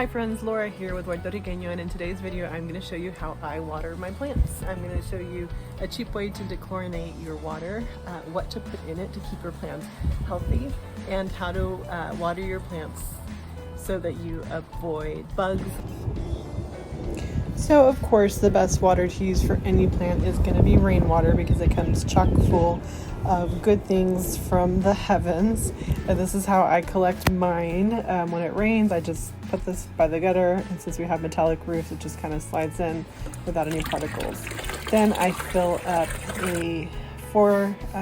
Hi friends, Laura here with Puertorriqueño, and in today's video I'm going to show you how I water my plants. I'm going to show you a cheap way to dechlorinate your water, what to put in it to keep your plants healthy, and how to water your plants so that you avoid bugs. So of course the best water to use for any plant is going to be rainwater because it comes chock full of good things from the heavens. And this is how I collect mine. When it rains, I just put this by the gutter, and since we have metallic roofs, it just kind of slides in without any particles. Then I fill up a 4-gallon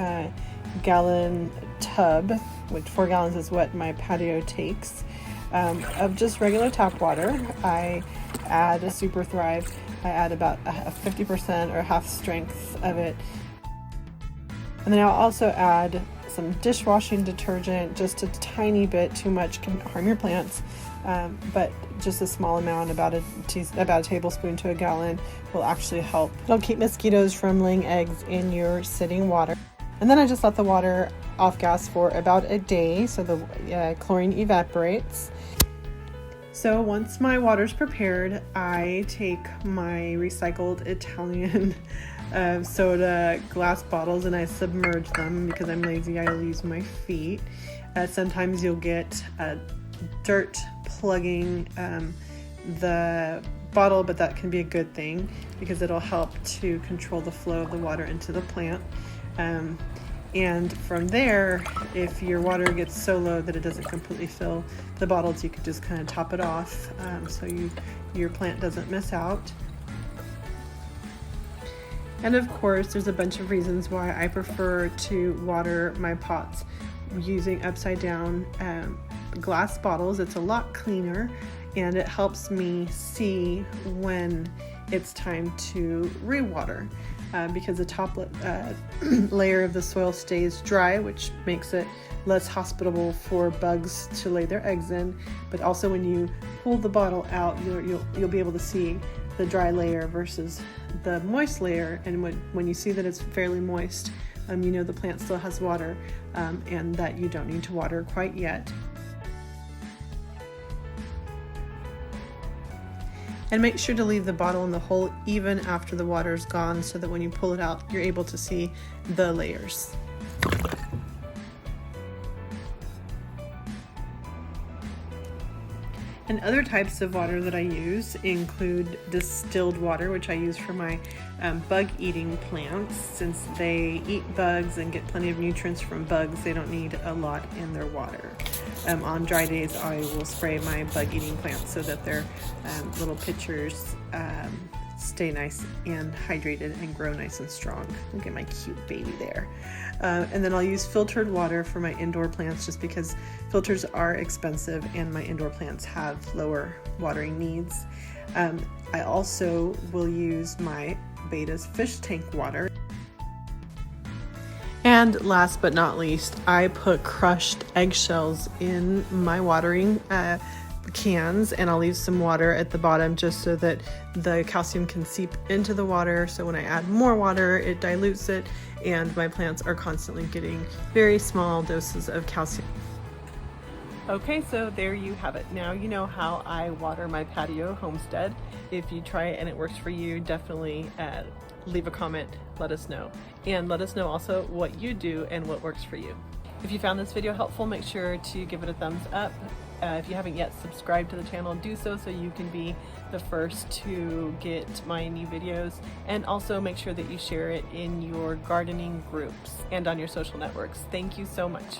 tub, which 4 gallons is what my patio takes, of just regular tap water. I add a Super Thrive. I add about a 50% or half strength of it. And then I'll also add some dishwashing detergent, just a tiny bit. Too much can harm your plants, but just a small amount, about a tablespoon to a gallon, will actually help. It'll keep mosquitoes from laying eggs in your sitting water. And then I just let the water off gas for about a day so the chlorine evaporates. So once my water's prepared, I take my recycled Italian soda glass bottles and I submerge them because I'm lazy. I'll use my feet. Sometimes you'll get dirt plugging the bottle, but that can be a good thing because it'll help to control the flow of the water into the plant. And from there, if your water gets so low that it doesn't completely fill the bottles, you could just kind of top it off so your plant doesn't miss out. And of course, there's a bunch of reasons why I prefer to water my pots using upside down glass bottles. It's a lot cleaner and it helps me see when it's time to rewater. Because the top layer of the soil stays dry, which makes it less hospitable for bugs to lay their eggs in. But also when you pull the bottle out, you'll be able to see the dry layer versus the moist layer. And when you see that it's fairly moist, you know the plant still has water and that you don't need to water quite yet. And make sure to leave the bottle in the hole even after the water is gone so that when you pull it out, you're able to see the layers. And other types of water that I use include distilled water, which I use for my bug-eating plants. Since they eat bugs and get plenty of nutrients from bugs, they don't need a lot in their water. On dry days, I will spray my bug-eating plants so that their little pitchers stay nice and hydrated and grow nice and strong. Look at my cute baby there. And then I'll use filtered water for my indoor plants just because filters are expensive and my indoor plants have lower watering needs. I also will use my Beta's fish tank water. And last but not least, I put crushed eggshells in my watering cans, and I'll leave some water at the bottom just so that the calcium can seep into the water. So when I add more water, it dilutes it, and my plants are constantly getting very small doses of calcium. Okay, so there you have it. Now you know how I water my patio homestead. If you try it and it works for you, definitely leave a comment, let us know. And let us know also what you do and what works for you. If you found this video helpful, make sure to give it a thumbs up. If you haven't yet subscribed to the channel, do so you can be the first to get my new videos. And also make sure that you share it in your gardening groups and on your social networks. Thank you so much.